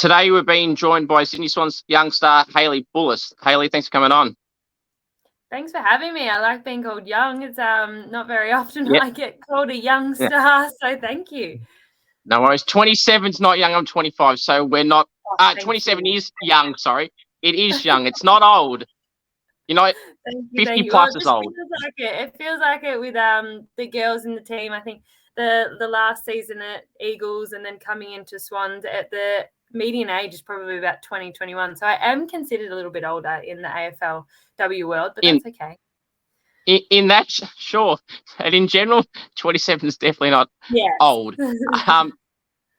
Today we're being joined by Sydney Swans young star Hayley Bullas. Hayley, thanks for coming on. Thanks for having me. I like being called young. It's not very often Yep. I get called a young star, so thank you. No worries. 27's not young. I'm 25, so we're not. 27 you. is young. Sorry, it is young. It's not old. You know, 50 plus is old. It feels like it with the girls in the team. I think the last season at Eagles and then coming into Swans at the median age is probably about 20, 21. So I am considered a little bit older in the AFLW world, but that's okay. In that, sure. And in general, 27 is definitely not old.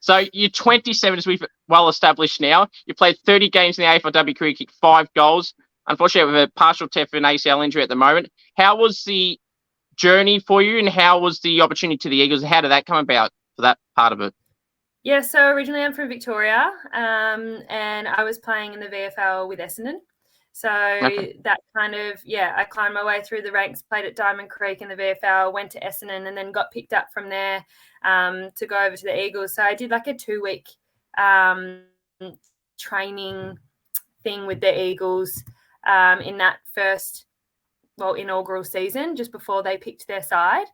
So you're 27, as we've well established now. You played 30 games in the AFLW career, kicked 5 goals. Unfortunately, with a partial tear for an ACL injury at the moment. How was the journey for you, and how was the opportunity to the Eagles? How did that come about for that part of it? Yeah, so originally I'm from Victoria, and I was playing in the VFL with Essendon. So that kind of, I climbed my way through the ranks, played at Diamond Creek in the VFL, went to Essendon, and then got picked up from there to go over to the Eagles. So I did like a 2-week training thing with the Eagles in that first, inaugural season, just before they picked their side.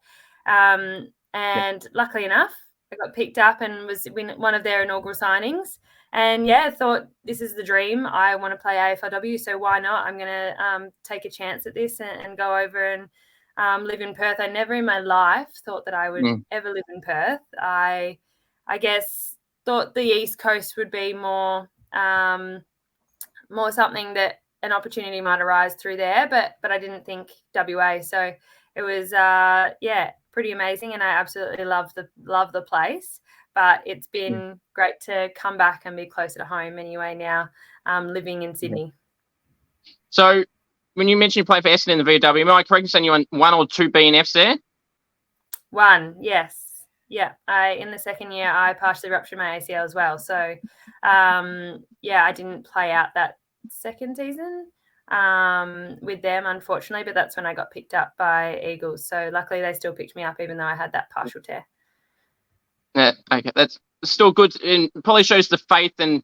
And luckily enough, I got picked up and was one of their inaugural signings. And I thought, this is the dream. I want to play AFLW, so why not? I'm going to take a chance at this and go over and live in Perth. I never in my life thought that I would ever live in Perth. I guess thought the East Coast would be more something that an opportunity might arise through there, but I didn't think WA. So it was pretty amazing, and I absolutely love the place. But it's been great to come back and be closer to home anyway now, living in Sydney. So when you mentioned you played for Essendon in the VW, am I correct in saying you won 1 or 2 BNFs there? 1, yes. Yeah, in the second year, I partially ruptured my ACL as well. So, I didn't play out that second season with them, unfortunately, but that's when I got picked up by Eagles. So luckily they still picked me up even though I had that partial tear. Yeah, okay, that's still good, and probably shows the faith and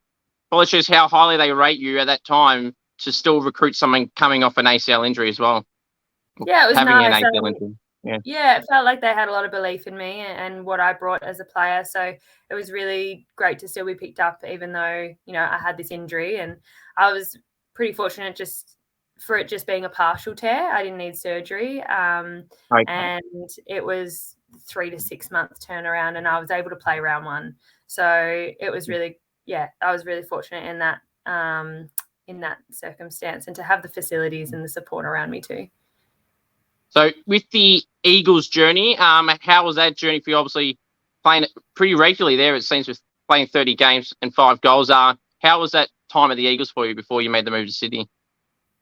probably shows how highly they rate you at that time to still recruit someone coming off an ACL injury as well. Yeah, it was having nice. An ACL injury. Yeah, it felt like they had a lot of belief in me and what I brought as a player. So it was really great to still be picked up, even though, I had this injury. And I was pretty fortunate just for it just being a partial tear. I didn't need surgery. And it was 3 to 6 months turnaround, and I was able to play round 1. So it was really, I was really fortunate in that circumstance, and to have the facilities and the support around me too. So with the Eagles journey, how was that journey for you? Obviously playing pretty regularly there, it seems, with playing 30 games and 5 goals. How was that time at the Eagles for you before you made the move to Sydney?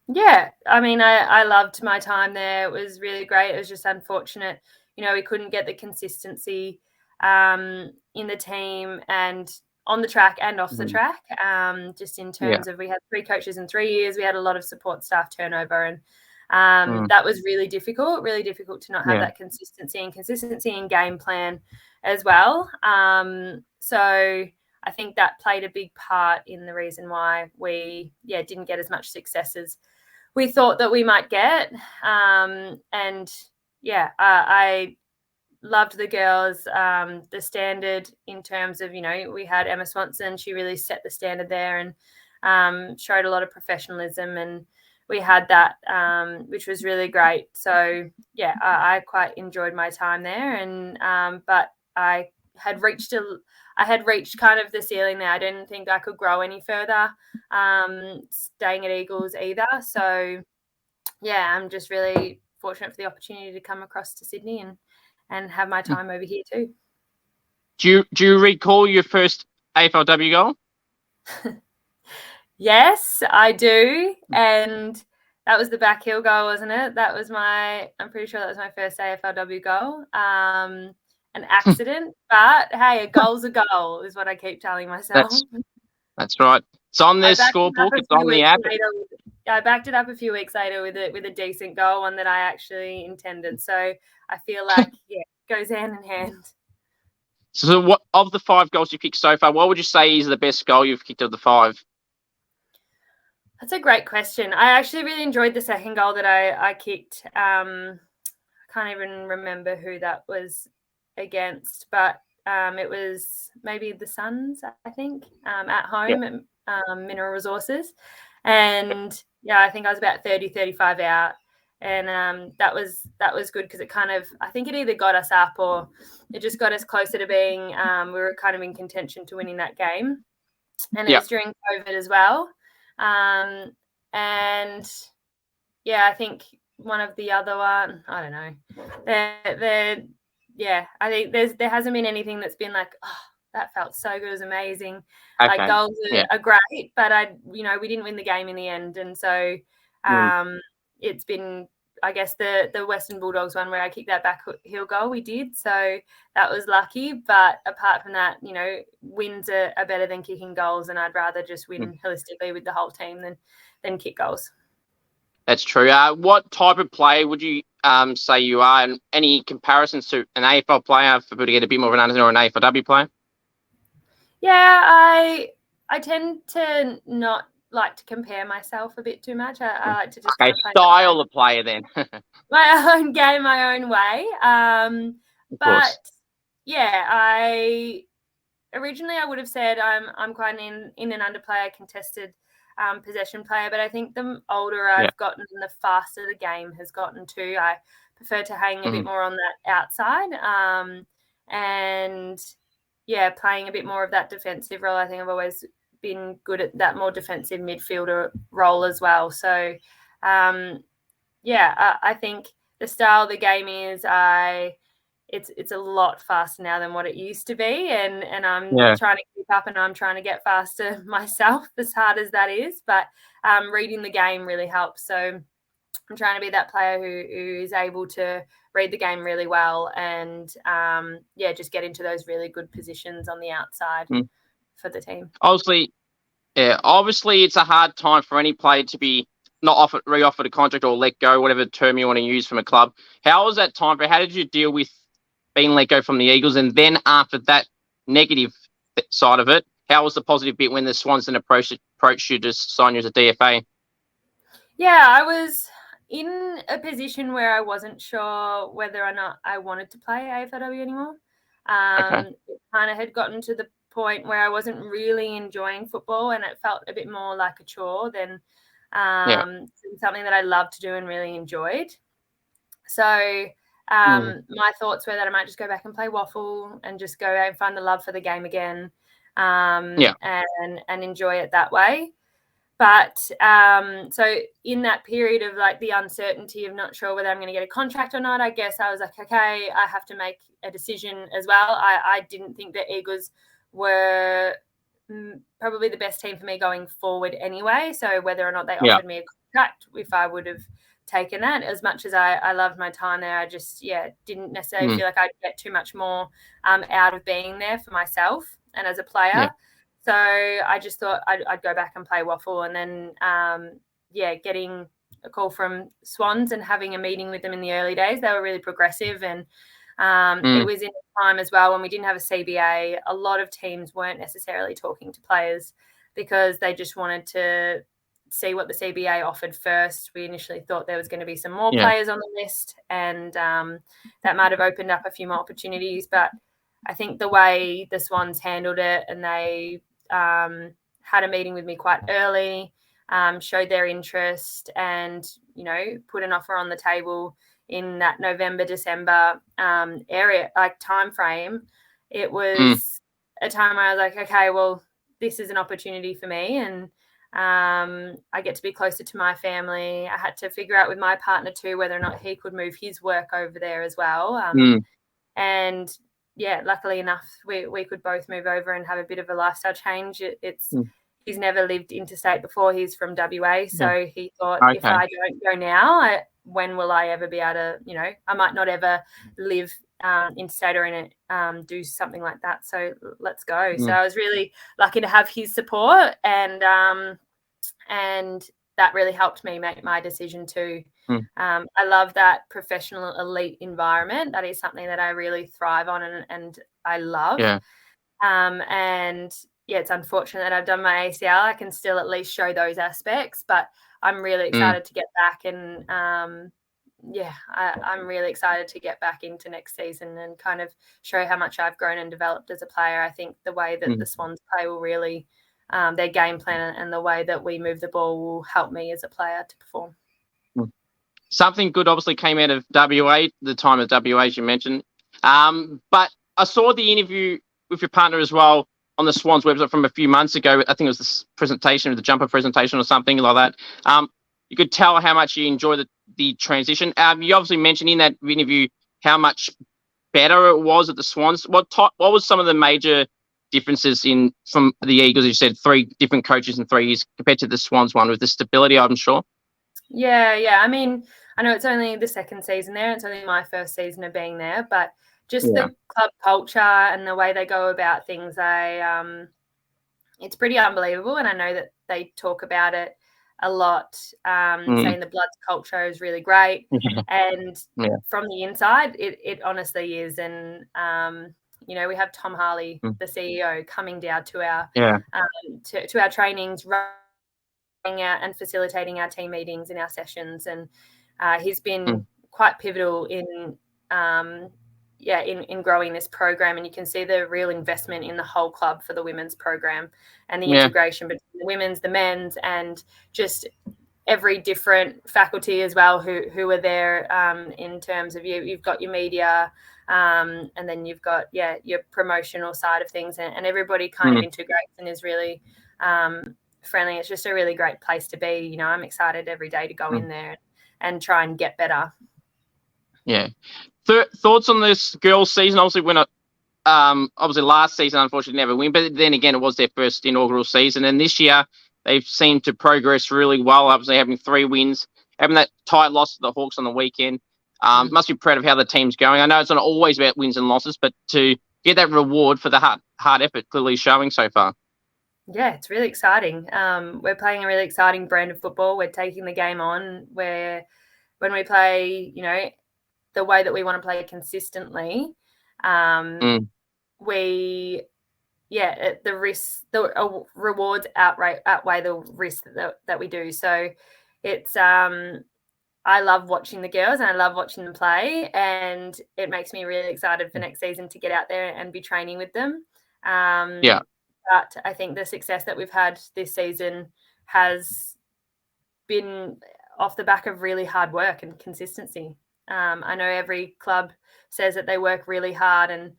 Yeah, I mean, I loved my time there. It was really great. It was just unfortunate, we couldn't get the consistency in the team and on the track and off the track, just in terms of we had 3 coaches in 3 years. We had a lot of support staff turnover, and that was really difficult to not have that consistency in game plan as well. So I think that played a big part in the reason why we didn't get as much success as we thought that we might get. I loved the girls, the standard in terms of, we had Emma Swanson. She really set the standard there and showed a lot of professionalism, and we had that, which was really great. So, I quite enjoyed my time there, and but I had reached kind of the ceiling there. I didn't think I could grow any further staying at Eagles either. So, I'm just really fortunate for the opportunity to come across to Sydney and have my time over here too. Do you recall your first AFLW goal? Yes, I do. And that was the back heel goal, wasn't it? I'm pretty sure that was my first AFLW goal. An accident, but hey, a goal's a goal is what I keep telling myself. That's right. It's on their scorebook. It's on the app. I backed it up a few weeks later with a decent goal, one that I actually intended. So I feel like, it goes hand in hand. So what of the 5 goals you kicked so far, what would you say is the best goal you've kicked of the 5? That's a great question. I actually really enjoyed the second goal that I kicked. I can't even remember who that was against, but it was maybe the Suns, I think, at home at Mineral Resources. And I think I was about 30, 35 out. And that was good because it kind of, I think it either got us up or it just got us closer to being, we were kind of in contention to winning that game. And it was during COVID as well. And I think one of the other one, I don't know. I think there hasn't been anything that's been like, oh, that felt so good, it was amazing. Okay. Like goals are great, but we didn't win the game in the end, and so it's been, I guess, the Western Bulldogs one where I kicked that back heel goal. We did, so that was lucky. But apart from that, wins are better than kicking goals, and I'd rather just win holistically with the whole team than kick goals. That's true. What type of player would you say you are, and any comparisons to an AFL player for people to get a bit more of an understanding, or an AFLW player? Yeah, I tend to not like to compare myself a bit too much. I like to just play style the player then. my own game, my own way. But originally I would have said I'm quite an in and under player, contested possession player, but I think the older I've gotten, the faster the game has gotten too. I prefer to hang a bit more on that outside, and playing a bit more of that defensive role. I think I've always been good at that more defensive midfielder role as well. So I think the style of the game is it's a lot faster now than what it used to be, and I'm trying to keep up, and I'm trying to get faster myself, as hard as that is. But reading the game really helps. So I'm trying to be that player who is able to read the game really well and just get into those really good positions on the outside for the team. Obviously it's a hard time for any player to be not re-offered a contract or let go, whatever term you want to use from a club. How was that time? How did you deal with being let go from the Eagles? And then after that negative side of it, how was the positive bit when the Swans then approached you to sign you as a DFA? Yeah, I was in a position where I wasn't sure whether or not I wanted to play AFLW anymore. It kind of had gotten to the point where I wasn't really enjoying football, and it felt a bit more like a chore than something that I loved to do and really enjoyed. So my thoughts were that I might just go back and play waffle and just go out and find the love for the game again, and enjoy it that way. But so in that period of like the uncertainty of not sure whether I'm going to get a contract or not, I guess I was like, okay, I have to make a decision as well. I didn't think the Eagles were probably the best team for me going forward anyway. So whether or not they offered me a contract, if I would have taken that, as much as I loved my time there, I just didn't necessarily feel like I'd get too much more out of being there for myself and as a player. So I just thought I'd go back and play waffle, and then getting a call from Swans and having a meeting with them in the early days. They were really progressive, and it was in a time as well when we didn't have a CBA. A lot of teams weren't necessarily talking to players because they just wanted to see what the CBA offered first. We initially thought there was going to be some more players on the list, and that might have opened up a few more opportunities. But I think the way the Swans handled it, and they had a meeting with me quite early, showed their interest, and put an offer on the table in that November, December area, like time frame. It was a time where I was like, okay, well, this is an opportunity for me, and I get to be closer to my family. I had to figure out with my partner too whether or not he could move his work over there as well. And luckily enough, we could both move over and have a bit of a lifestyle change. He's never lived interstate before. He's from WA, so he thought, if I don't go now, when will I ever be able to, I might not ever live interstate or in it, do something like that. So let's go. So I was really lucky to have his support, and that really helped me make my decision too. Mm. I love that professional elite environment. That is something that I really thrive on and I love. Yeah. And yeah, it's unfortunate that I've done my ACL. I can still at least show those aspects, but I'm really excited to get back and I'm really excited to get back into next season and kind of show how much I've grown and developed as a player. I think the way that the Swans play will really, their game plan and the way that we move the ball will help me as a player to perform. Something good obviously came out of WA, the time of WA, as you mentioned. But I saw the interview with your partner as well on the Swans website from a few months ago. I think it was this presentation, the jumper presentation or something like that. You could tell how much you enjoy the transition. You obviously mentioned in that interview how much better it was at the Swans. What was some of the major differences from the Eagles? You said 3 different coaches in 3 years compared to the Swans one with the stability, I'm sure. Yeah. I mean, I know it's only the second season there. It's only my first season of being there, but just the club culture and the way they go about things, it's pretty unbelievable. And I know that they talk about it a lot, saying the Bloods culture is really great. And from the inside, it honestly is. And, we have Tom Harley, the CEO, coming down to our to our trainings, running out and facilitating our team meetings and our sessions. And he's been quite pivotal in growing this program, and you can see the real investment in the whole club for the women's program and the integration between the women's, the men's, and just every different faculty as well who are there in terms of you've got your media and then you've got your promotional side of things, and everybody kind of integrates and is really friendly. It's just a really great place to be. I'm excited every day to go in there and try and get better. Yeah. Thoughts on this girls' season? Obviously, obviously last season, unfortunately, never win. But then again, it was their first inaugural season. And this year, they've seemed to progress really well. Obviously, having 3 wins, having that tight loss to the Hawks on the weekend. Must be proud of how the team's going. I know it's not always about wins and losses, but to get that reward for the hard effort clearly showing so far. Yeah, it's really exciting. We're playing a really exciting brand of football. We're taking the game on where when we play, the way that we want to play consistently, the rewards outweigh the risks that we do. So it's I love watching the girls and I love watching them play, and it makes me really excited for next season to get out there and be training with them. But I think the success that we've had this season has been off the back of really hard work and consistency. I know every club says that they work really hard, and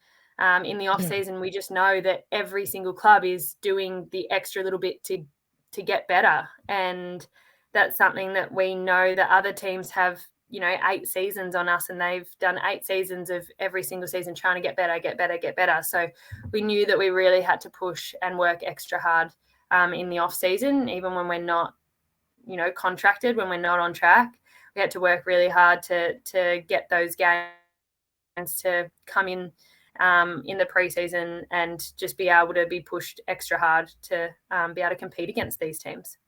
in the off season, we just know that every single club is doing the extra little bit to get better. And that's something that we know that other teams have, 8 seasons on us, and they've done 8 seasons of every single season trying to get better. So we knew that we really had to push and work extra hard in the off season, even when we're not, contracted, when we're not on track. We had to work really hard to get those games to come in the preseason and just be able to be pushed extra hard to be able to compete against these teams.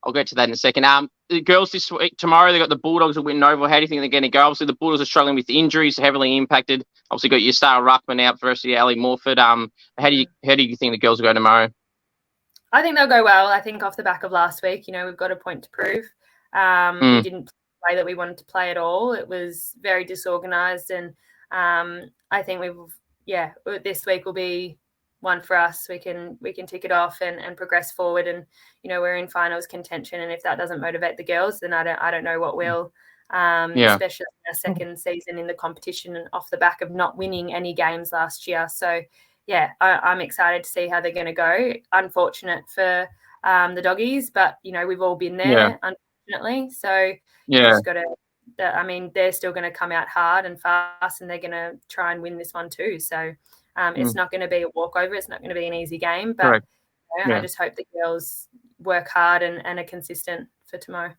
I'll get to that in a second. The girls this week, tomorrow, they got the Bulldogs at Winton Oval. How do you think they're going to go? Obviously, the Bulldogs are struggling with injuries, heavily impacted. Obviously, got your star ruckman out versus Ali Morford. How do you think the girls will go tomorrow? I think they'll go well. I think off the back of last week, we've got a point to prove. We didn't play that we wanted to play at all. It was very disorganised, and I think this week will be one for us. We can tick it off and progress forward, and we're in finals contention. And if that doesn't motivate the girls, then I don't know what will. Especially in our second season in the competition, and off the back of not winning any games last year. So I'm excited to see how they're going to go. Unfortunate for the doggies, but we've all been there, unfortunately. So just got to. They're still going to come out hard and fast, and they're going to try and win this one too. So it's not going to be a walkover. It's not going to be an easy game, but I just hope the girls work hard and are consistent for tomorrow.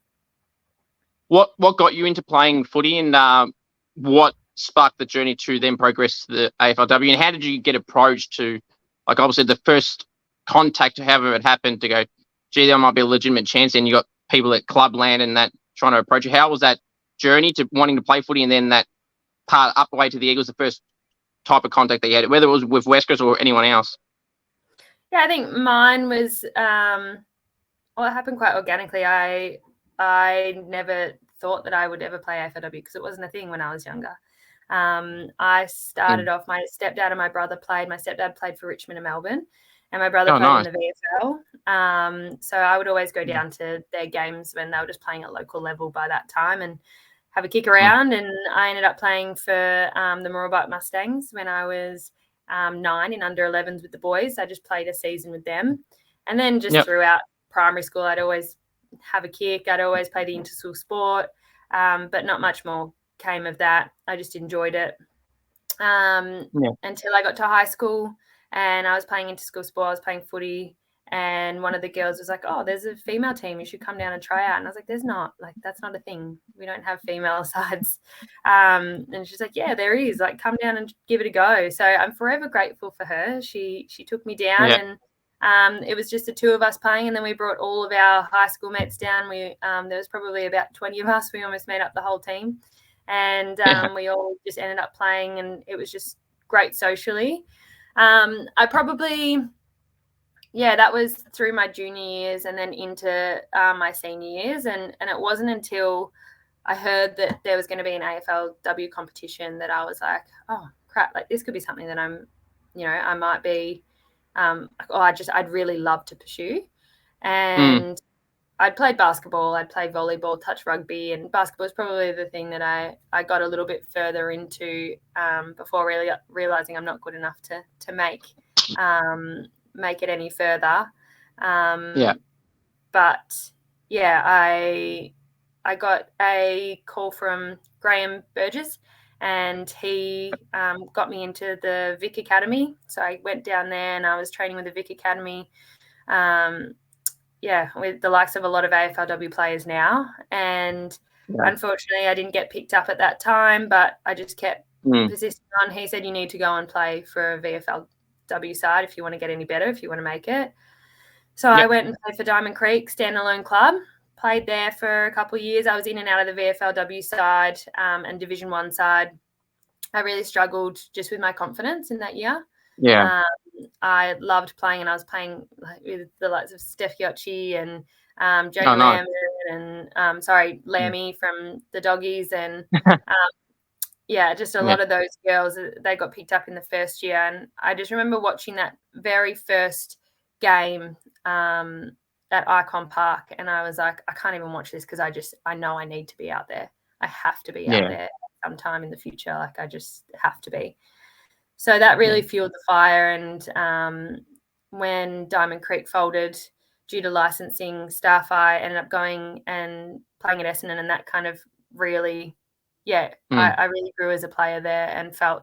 What got you into playing footy, and what sparked the journey to then progress to the AFLW, and how did you get approached to, obviously the first contact, however it happened, to go, gee, there might be a legitimate chance, and you got people at Clubland and that trying to approach you. How was that journey to wanting to play footy, and then that part up the way to the Eagles, the first type of contact that you had, whether it was with West Coast or anyone else? Yeah, I think mine was, it happened quite organically. I never thought that I would ever play AFLW because it wasn't a thing when I was younger. I started off, my stepdad and my brother played. My stepdad played for Richmond and Melbourne, and my brother played in the VFL. So I would always go down to their games when they were just playing at local level by that time and have a kick around. And I ended up playing for the Mooroolbark Mustangs when I was 9 in under 11s with the boys. I just played a season with them. And then just throughout primary school, I'd always have a kick. I'd always play the inter-school sport, but not much more came of that. I just enjoyed it until I got to high school and I was playing inter-school sport. I was playing footy, and one of the girls was like, oh, there's a female team, you should come down and try out. And I was like, there's not, like, that's not a thing, we don't have female sides. And she's like, yeah, there is, like, come down and give it a go. So I'm forever grateful for her. She took me down and it was just the two of us playing, and then we brought all of our high school mates down. We there was probably about 20 of us. We almost made up the whole team, and we all just ended up playing, and it was just great socially. I probably, that was through my junior years and then into my senior years, and it wasn't until I heard that there was going to be an AFLW competition that I was like, oh crap, like this could be something that I'm, I might be. I'd really love to pursue. And I'd played basketball, I'd played volleyball, touch rugby, and basketball was probably the thing that I got a little bit further into before really realizing I'm not good enough to make it any further. But I got a call from Graham Burgess, and he got me into the Vic Academy. So I went down there and I was training with the Vic Academy, with the likes of a lot of AFLW players now. And unfortunately, I didn't get picked up at that time, but I just kept persisting on. He said, you need to go and play for a VFLW side if you want to get any better, if you want to make it. So I went and played for Diamond Creek, standalone club. Played there for a couple of years. I was in and out of the VFLW side and Division 1 side. I really struggled just with my confidence in that year. I loved playing, and I was playing with the likes of Steph Giocci and Jodie Lamb and Lammy from the Doggies, and just a lot of those girls. They got picked up in the first year, and I just remember watching that very first game at Icon Park, and I was like, I can't even watch this because I know I need to be out there. I have to be out there sometime in the future. Like, I just have to be. So that really fueled the fire. And when Diamond Creek folded due to licensing stuff, I ended up going and playing at Essendon, and that kind of really, I really grew as a player there and felt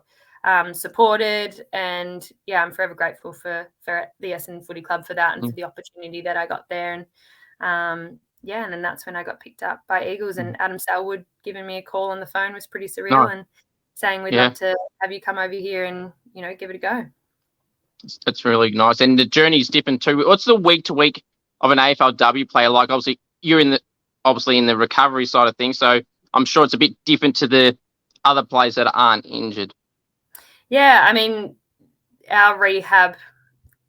supported. And I'm forever grateful for the Essendon Footy Club for that and for the opportunity that I got there. And and then that's when I got picked up by Eagles, and Adam Selwood giving me a call on the phone was pretty surreal, and saying we'd love to have you come over here and give it a go. That's really nice. And the journey's different too. What's the week to week of an AFLW player like? Obviously, you're in the recovery side of things, so I'm sure it's a bit different to the other players that aren't injured. Yeah, I mean, our rehab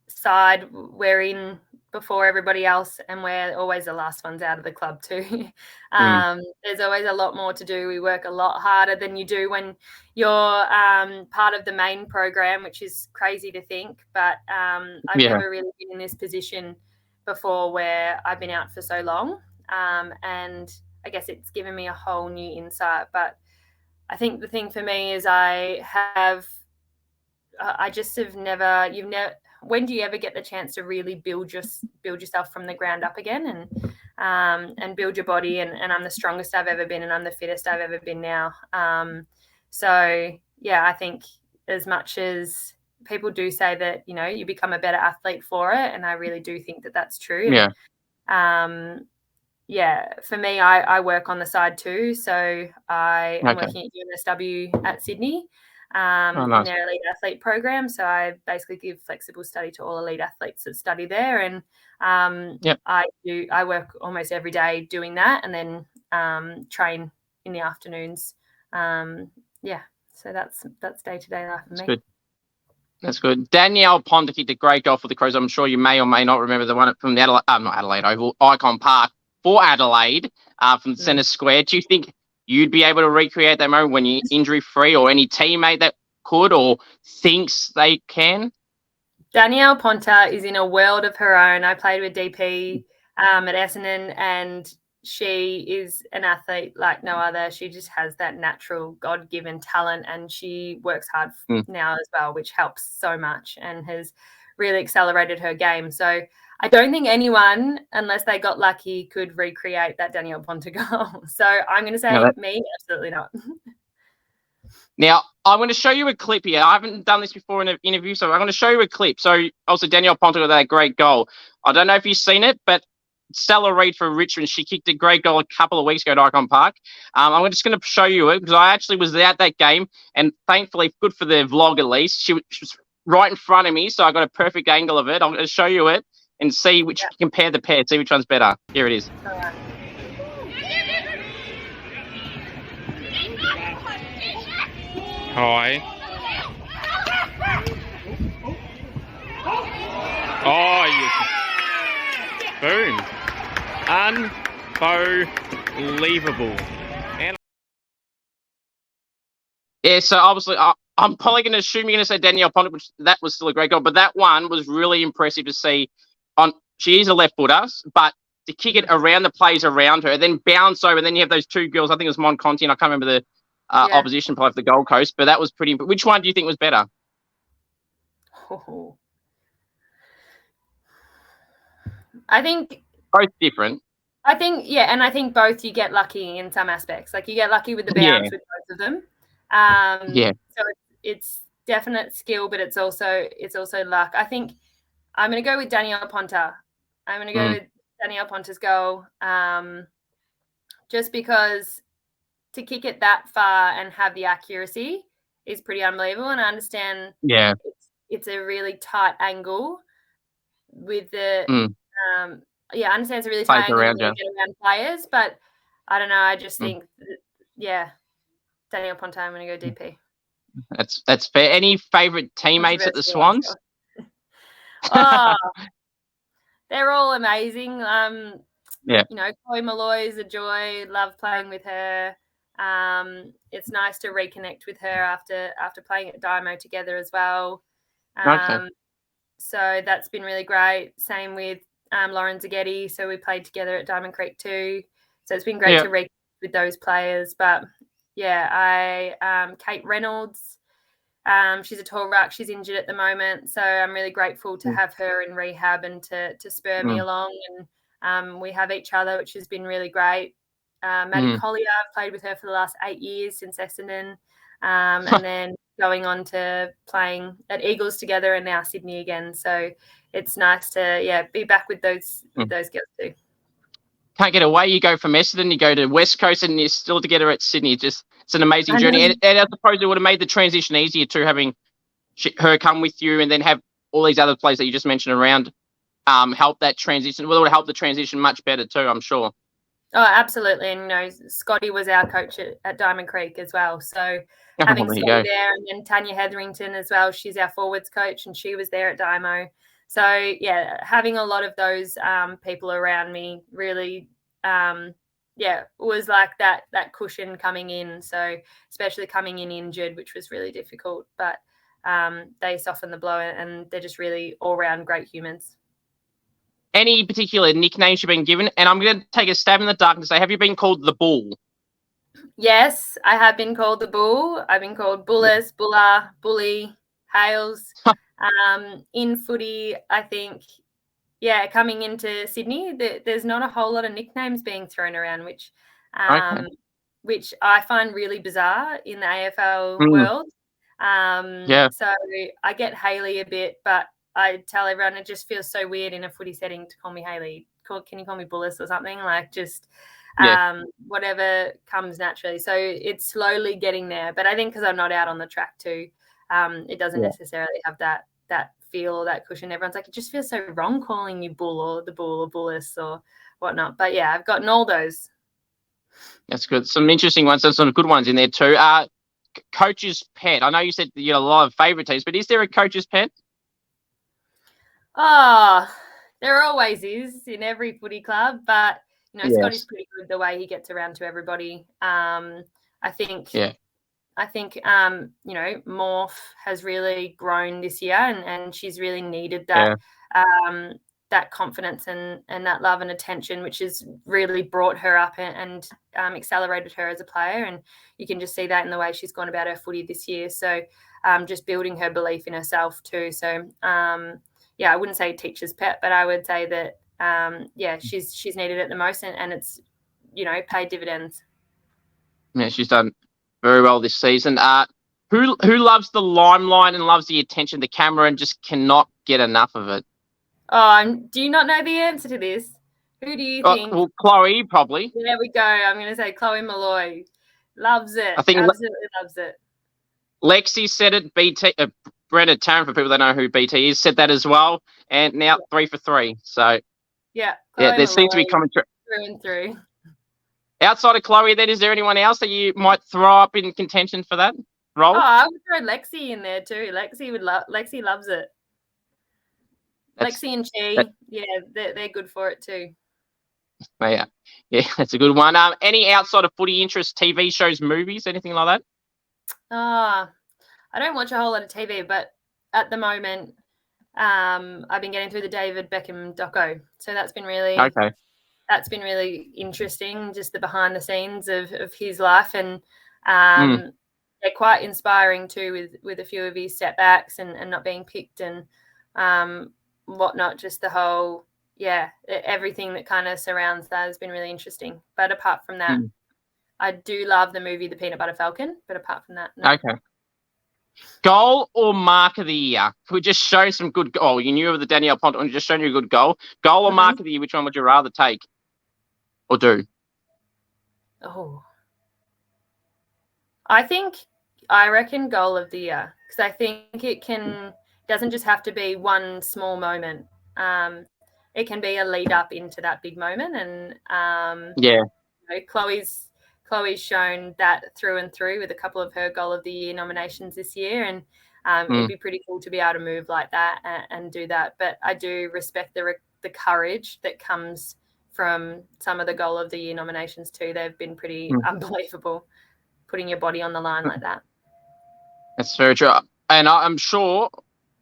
side, we're in before everybody else, and we're always the last ones out of the club too. There's always a lot more to do. We work a lot harder than you do when you're part of the main program, which is crazy to think. But I've never really been in this position before where I've been out for so long. And I guess it's given me a whole new insight. But I think the thing for me is when do you ever get the chance to really build yourself from the ground up again and build your body? And I'm the strongest I've ever been, and I'm the fittest I've ever been now. I think as much as people do say that, you become a better athlete for it, and I really do think that that's true. For me, I work on the side too. So I am working at UNSW at Sydney. in their elite athlete program. So I basically give flexible study to all elite athletes that study there. And I work almost every day doing that, and then train in the afternoons. So that's day-to-day life for me. Good. That's good. Danielle Ponter kicked a great goal for the Crows. I'm sure you may or may not remember the one from the Adelaide Oval, Icon Park for Adelaide from centre square. Do you think you'd be able to recreate that moment when you're injury-free, or any teammate that could or thinks they can? Danielle Ponter is in a world of her own. I played with DP at Essendon, and she is an athlete like no other. She just has that natural God-given talent, and she works hard now as well, which helps so much and has really accelerated her game. So I don't think anyone, unless they got lucky, could recreate that Danielle Ponter goal. So I'm going to say me, absolutely not. Now, I'm going to show you a clip here. I haven't done this before in an interview, so I'm going to show you a clip. So also Danielle Ponter with that great goal. I don't know if you've seen it, but Stella Reid for Richmond, she kicked a great goal a couple of weeks ago at Icon Park. I'm just going to show you it because I actually was at that game, and thankfully, good for the vlog at least, she was right in front of me, so I got a perfect angle of it. I'm going to show you it and see which compare the pair, see which one's better. Here it is. Hi. Oh, yes. Boom. Unbelievable. Yeah, so obviously I'm probably going to assume you're going to say Danielle Ponter, which that was still a great goal, but that one was really impressive to see. She is a left footer, but to kick it around the players around her, then bounce over, and then you have those two girls. I think it was Monconti, and I can't remember the opposition player for the Gold Coast, but that was pretty. Which one do you think was better? Oh. I think both different. I think both you get lucky in some aspects. Like you get lucky with the bounce with both of them. So it's definite skill, but it's also luck. I think I'm going to go with Danielle Ponter. I'm going to go with Danielle Ponter's goal, just because to kick it that far and have the accuracy is pretty unbelievable. And I understand it's a really tight angle with the I understand it's a really tight angle to get around players, but I don't know. I just think Danielle Ponter, I'm going to go DP. That's fair. Any favourite teammates at the Swans? They're all amazing. Chloe Malloy is a joy. Love playing with her. It's nice to reconnect with her after playing at Dymo together as well. So that's been really great. Same with Lauren Zaghetti. So we played together at Diamond Creek too. So it's been great to reconnect with those players. But Kate Reynolds, she's a tall ruck. She's injured at the moment. So I'm really grateful to have her in rehab and to spur me along. And we have each other, which has been really great. Maddie Collier, I've played with her for the last 8 years since Essendon. And then going on to playing at Eagles together and now Sydney again. So it's nice to be back with those girls too. Can't get away. You go from Essendon, you go to West Coast, and you're still together at Sydney. It's an amazing journey. And I suppose it would have made the transition easier too, having her come with you and then have all these other players that you just mentioned around help that transition. Well, it would help the transition much better too, I'm sure. Oh, absolutely. And, Scotty was our coach at Diamond Creek as well. So having Scotty there, and then Tanya Hetherington as well, she's our forwards coach, and she was there at Dymo. So, having a lot of those people around me really, was like that cushion coming in. So especially coming in injured, which was really difficult. But they soften the blow, and they're just really all-round great humans. Any particular nicknames you've been given? And I'm going to take a stab in the dark and say, have you been called the Bull? Yes, I have been called the Bull. I've been called Bullas, Bulla, Bully, Hales. In footy, I think, coming into Sydney, there's not a whole lot of nicknames being thrown around, which I find really bizarre in the AFL world. So I get Hayley a bit, but I tell everyone it just feels so weird in a footy setting to call me Hayley. Can you call me Bullas or something? Like just whatever comes naturally. So it's slowly getting there. But I think because I'm not out on the track too, it doesn't necessarily have that feel or that cushion. Everyone's like, it just feels so wrong calling you Bull or the Bull or Bullas or whatnot. But yeah, I've gotten all those. That's good. Some interesting ones. Some good ones in there too. Coach's pet. I know you said you have a lot of favourite teams, but is there a coach's pet? Oh, there always is in every footy club, but Scotty's pretty good the way he gets around to everybody. I think Morph has really grown this year, and she's really needed that that confidence and that love and attention, which has really brought her up and accelerated her as a player. And you can just see that in the way she's gone about her footy this year. So just building her belief in herself too. So I wouldn't say teacher's pet, but I would say that she's needed it the most, and it's paid dividends. Yeah, she's done very well this season. Who loves the limelight and loves the attention, the camera, and just cannot get enough of it? Oh, do you not know the answer to this? Who do you think? Well, Chloe, probably. There we go. I'm going to say Chloe Malloy. Loves it. I think absolutely loves it. Lexi said it. BT, Brenda Tarrant, for people that know who BT is, said that as well. And now 3 for 3. So Chloe there seems to be coming through and through. Outside of Chloe, then, is there anyone else that you might throw up in contention for that role? Oh, I would throw Lexi in there too. Lexi loves it. Lexi and Chi, they're good for it too. Yeah, that's a good one. Any outside of footy interest, TV shows, movies, anything like that? I don't watch a whole lot of TV, but at the moment, I've been getting through the David Beckham doco, so that's been really That's been really interesting, just the behind the scenes of his life, and they're quite inspiring too, with a few of his setbacks and not being picked and whatnot. Just the whole everything that kind of surrounds that has been really interesting. But apart from that, I do love the movie The Peanut Butter Falcon. But apart from that, no. Okay. Goal or mark of the year? Could we just show some good goal? You knew of the Danielle Ponter and just shown you a good goal. Goal or mark of the year? Which one would you rather take or do? Oh, I reckon goal of the year, because I think it doesn't just have to be one small moment. It can be a lead up into that big moment, and Chloe's shown that through and through with a couple of her goal of the year nominations this year, and it'd be pretty cool to be able to move like that and do that. But I do respect the courage that comes from some of the goal of the year nominations too. They've been pretty unbelievable, putting your body on the line like that. That's very true. And I'm sure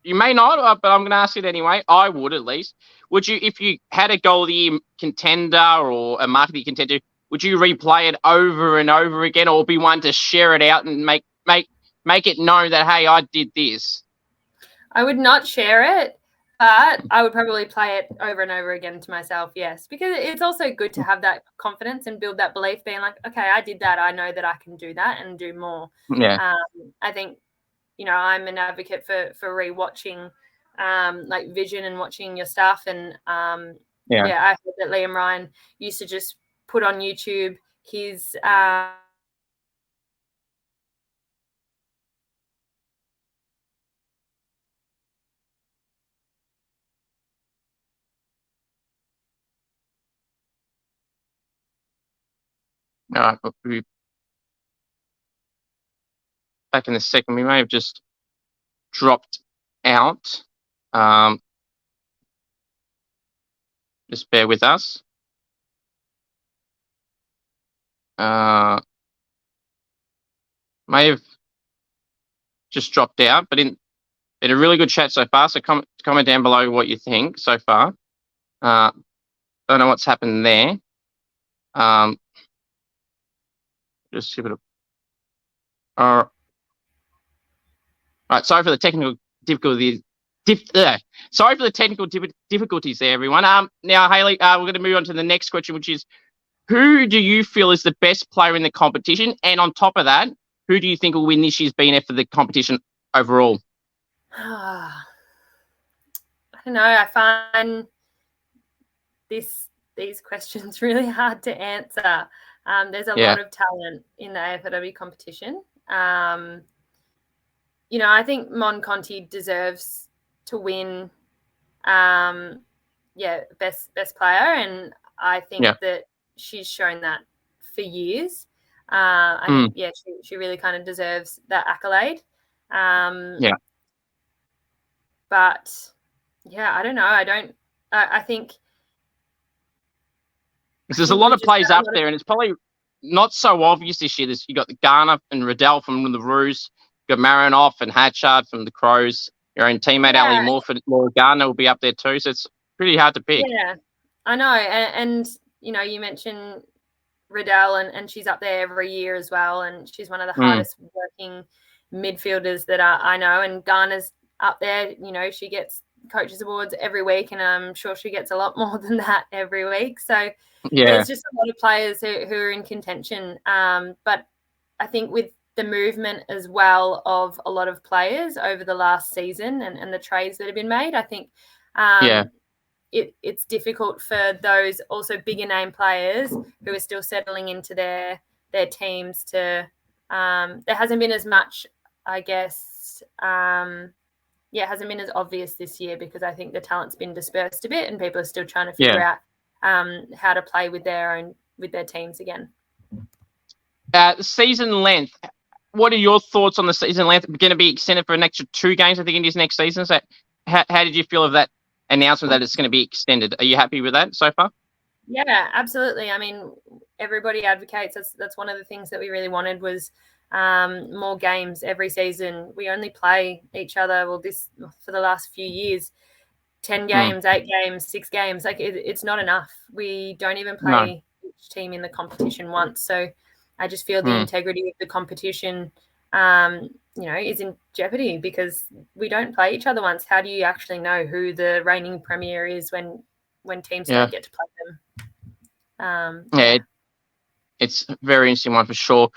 you may not, but I'm going to ask it anyway. I would, at least. Would you, if you had a goal of the year contender or a market contender, would you replay it over and over again, or be one to share it out and make it known that, hey, I did this? I would not share it, but I would probably play it over and over again to myself, yes, because it's also good to have that confidence and build that belief, being like, okay, I did that. I know that I can do that and do more. Yeah. I think, I'm an advocate for rewatching like vision and watching your stuff. And I heard that Liam Ryan used to just put on YouTube his All right, back in a second. We may have just dropped out. Just bear with us. May have just dropped out, but in a really good chat so far. So comment down below what you think so far. Don't know what's happened there. Just give it a. All right. Sorry for the technical difficulties. Sorry for the technical difficulties there, everyone. Now, Hayley, we're going to move on to the next question, which is, who do you feel is the best player in the competition? And on top of that, who do you think will win this year's BNF for the competition overall? I don't know. I find this these questions really hard to answer. There's a lot of talent in the AFLW competition. I think Mon Conti deserves to win best player, and I think that she's shown that for years. I think she really kind of deserves that accolade. But I don't know. I think there's a lot of players up there, and it's probably not so obvious this year. You got the Garner and Riddell from the Roos, you got Marinoff and Hatchard from the Crows. Your own teammate Ali Morford, Laura Gardner will be up there too, so it's pretty hard to pick. Yeah, I know, and you mentioned Riddell, and she's up there every year as well, and she's one of the hardest working midfielders that I know. And Garner's up there. She gets coaches awards every week, and I'm sure she gets a lot more than that every week. So there's just a lot of players who are in contention. But I think with the movement as well of a lot of players over the last season and the trades that have been made, I think it's difficult for those also bigger name players who are still settling into their teams to there hasn't been as much, I guess, it hasn't been as obvious this year because I think the talent's been dispersed a bit and people are still trying to figure out how to play with their teams again. Season length. What are your thoughts on the season length? Going to be extended for an extra 2 games, I think, in this next season. So how did you feel of that announcement that it's going to be extended? Are you happy with that so far? Yeah, absolutely. I mean, everybody advocates. That's one of the things that we really wanted was more games every season. We only play each other, for the last few years, 10 games, 8 games, 6 games. Like it's not enough. We don't even play each team in the competition once. So I just feel the integrity of the competition, is in jeopardy because we don't play each other once. How do you actually know who the reigning premier is when teams don't get to play them? It's a very interesting one for sure.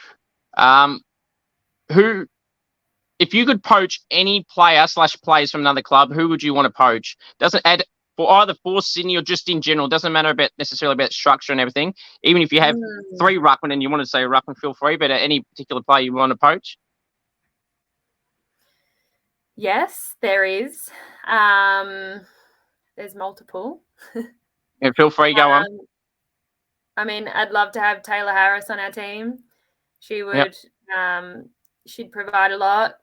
If you could poach any player/players from another club, who would you want to poach? Doesn't add for Sydney or just in general. Doesn't matter necessarily about structure and everything. Even if you have 3 ruckmen and you want to say ruckman, feel free. But any particular player you want to poach? Yes, there is. There's multiple. Yeah, feel free. Go on. I mean, I'd love to have Taylor Harris on our team. She would. She'd provide a lot.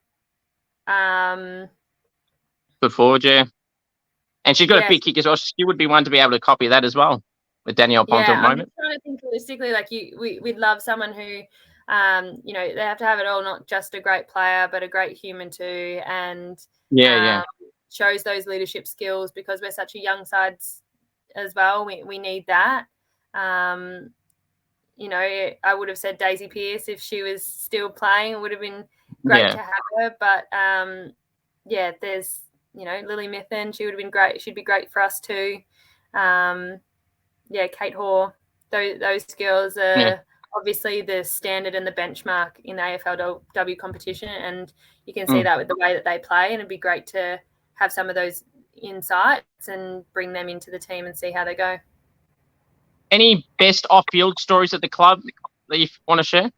Good forward, and she's got a big kick as well. She would be one to be able to copy that as well with Danielle Ponter at the moment. I'm trying to think holistically. Like we'd love someone who, they have to have it all, not just a great player, but a great human too, and shows those leadership skills because we're such a young side as well. We need that. I would have said Daisy Pearce if she was still playing. It would have been great to have her. But, there's, Lily Mithen. She would have been great. She'd be great for us too. Kate Hoare. Those girls are obviously the standard and the benchmark in the AFLW competition. And you can see that with the way that they play. And it'd be great to have some of those insights and bring them into the team and see how they go. Any best off-field stories at the club that you want to share?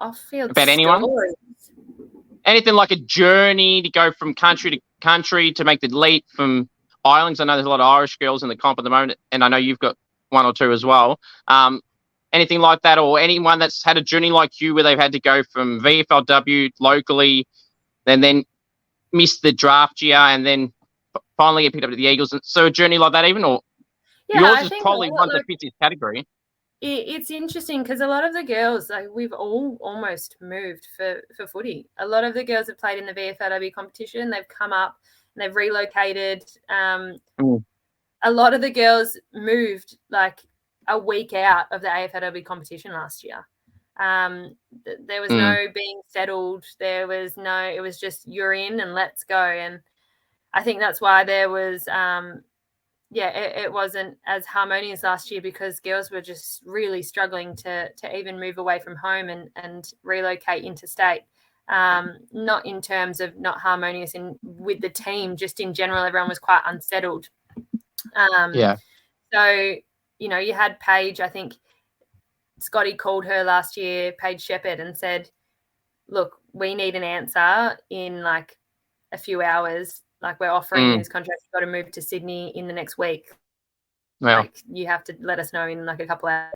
Off-field about anyone? Stories? Anything like a journey to go from country to country to make the leap from islands? I know there's a lot of Irish girls in the comp at the moment, and I know you've got 1 or 2 as well. Anything like that, or anyone that's had a journey like you where they've had to go from VFLW locally and then miss the draft year and then finally get picked up at the Eagles? So a journey like that even, or yours is probably one that fits this category. It's interesting because a lot of the girls, we've all almost moved for footy. A lot of the girls have played in the VFLW competition. They've come up and they've relocated. A lot of the girls moved a week out of the AFLW competition last year. There was no being settled. It was just you're in and let's go. And I think that's why there was it wasn't as harmonious last year because girls were just really struggling to even move away from home and relocate interstate. Not in terms of not harmonious with the team, just in general, everyone was quite unsettled. So, you had Paige, I think Scotty called her last year, Paige Shepherd, and said, look, we need an answer in like a few hours. Like, we're offering you this contract. You've got to move to Sydney in the next week. Well. Like, you have to let us know in like a couple of hours,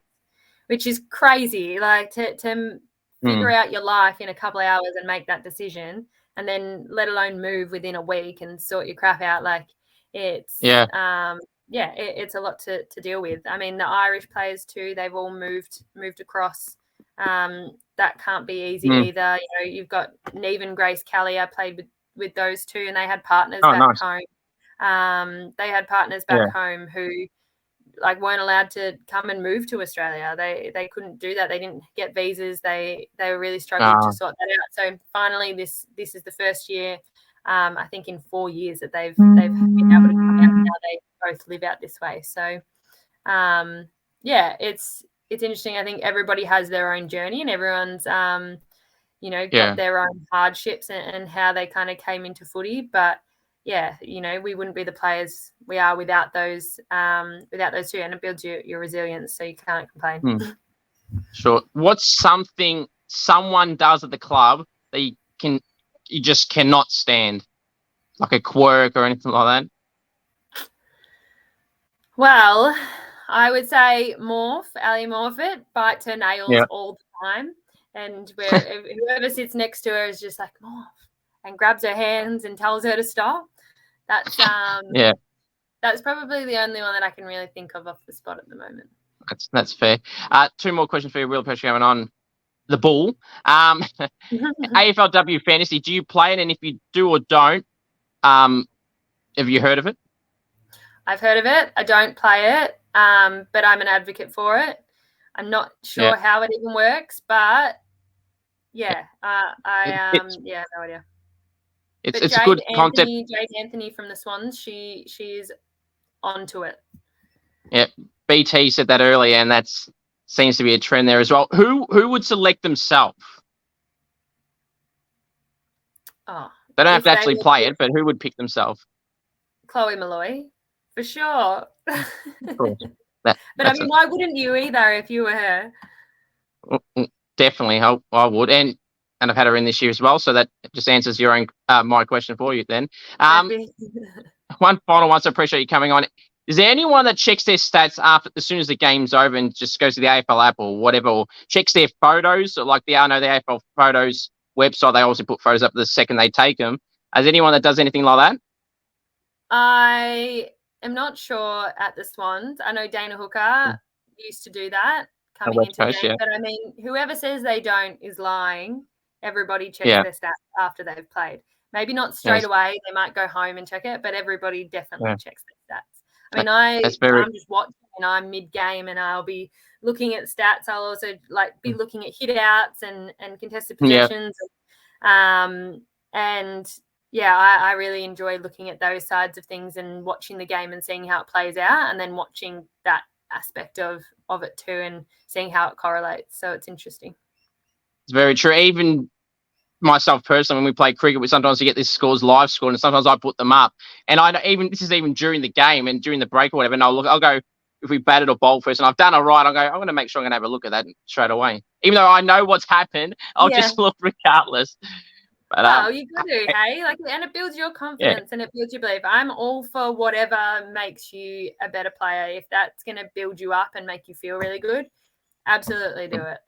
which is crazy. Like, to figure out your life in a couple of hours and make that decision, and then let alone move within a week and sort your crap out. Like, it's it's a lot to deal with. I mean, the Irish players too, they've all moved across. That can't be easy either. You've got Neve and Grace Kelly. I played with those two, and they had partners back home. They had partners back home who like weren't allowed to come and move to Australia. They couldn't do that. They didn't get visas. They were really struggling to sort that out. So finally, this is the first year, I think in 4 years that they've been able to come out. Now they both live out this way. So it's interesting. I think everybody has their own journey, and everyone's got their own hardships and how they kind of came into footy. But we wouldn't be the players we are without those two, and it builds your resilience, so you can't complain. Sure. What's something someone does at the club that you just cannot stand, like a quirk or anything like that? Well, I would say Ali Morfitt bites her nails all the time, and whoever sits next to her is just like Morph, and grabs her hands and tells her to stop. That's that's probably the only one that I can really think of off the spot at the moment. That's fair. 2 more questions for you. Real pressure going on. The Bull. AFLW fantasy. Do you play it? And if you do or don't, have you heard of it? I've heard of it. I don't play it, but I'm an advocate for it. I'm not sure how it even works, but no idea. It's a good concept. Jade Anthony from the Swans, she's onto it. Yeah, BT said that earlier, and that seems to be a trend there as well. Who would select themselves? Oh, they don't have to actually play it, but who would pick themselves? Chloe Malloy, for sure. Cool. But I mean, why wouldn't you either if you were her? Definitely, I would, and I've had her in this year as well, so that just answers your own my question for you. Then, one final one. So I appreciate you coming on. Is there anyone that checks their stats as soon as the game's over and just goes to the AFL app or whatever, or checks their photos, or like the AFL photos website? They also put photos up the second they take them. Is anyone that does anything like that? I am not sure at the Swans. I know Dana Hooker used to do that coming into the game, but I mean, whoever says they don't is lying. Everybody checks their stats after they've played. Maybe not straight away. They might go home and check it, but everybody definitely checks their stats. I mean, I'm just watching and I'm mid-game and I'll be looking at stats. I'll also be looking at hit-outs and contested possessions. I really enjoy looking at those sides of things and watching the game and seeing how it plays out, and then watching that aspect of it too and seeing how it correlates. So it's interesting. It's very true. Even myself personally, when we play cricket, we sometimes get this scores live scored, and sometimes I put them up. And this is even during the game and during the break or whatever. And I'll go, if we batted or bowled first and I've done it right, I'll go, I'm going to make sure I'm going to have a look at that straight away. Even though I know what's happened, I'll just look regardless. But, you got to, hey? And it builds your confidence and it builds your belief. I'm all for whatever makes you a better player. If that's going to build you up and make you feel really good, absolutely do it.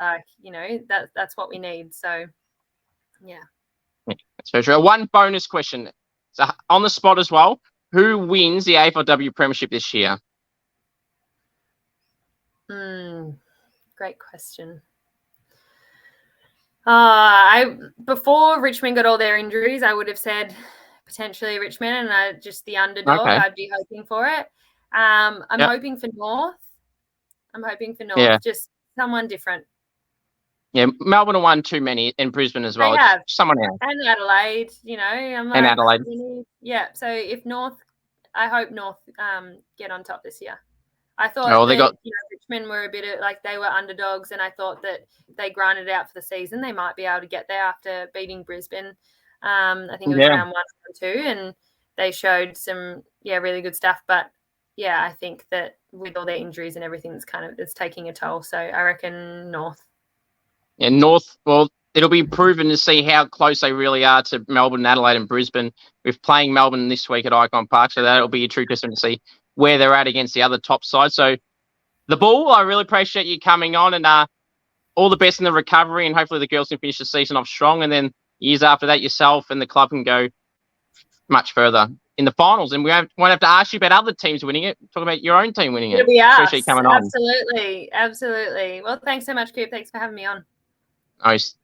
That's what we need. So, yeah. That's very true. One bonus question. So on the spot as well, who wins the AFLW Premiership this year? Great question. Before Richmond got all their injuries, I would have said potentially Richmond, and just the underdog. Okay. I'd be hoping for it. I'm hoping for North. Just someone different. Yeah, Melbourne have won too many, and Brisbane as well. They have. Someone else. And Adelaide, and Adelaide. So if North, I hope North get on top this year. I thought Richmond were a bit of they were underdogs, and I thought that they grinded out for the season. They might be able to get there after beating Brisbane. I think it was round 1 or 2, and they showed some really good stuff. But I think that with all their injuries and everything, it's taking a toll. So I reckon North. Yeah, North. Well, it'll be proven to see how close they really are to Melbourne, Adelaide, and Brisbane. We're playing Melbourne this week at Icon Park, so that'll be a true testament to see where they're at against the other top side. So, the Bull, I really appreciate you coming on, and all the best in the recovery, and hopefully the girls can finish the season off strong, and then years after that, yourself and the club can go much further in the finals, and we won't have to ask you about other teams winning it. Talk about your own team winning it. It'll be us. Appreciate you coming on. Absolutely. Well, thanks so much, Coop. Thanks for having me on. Nice.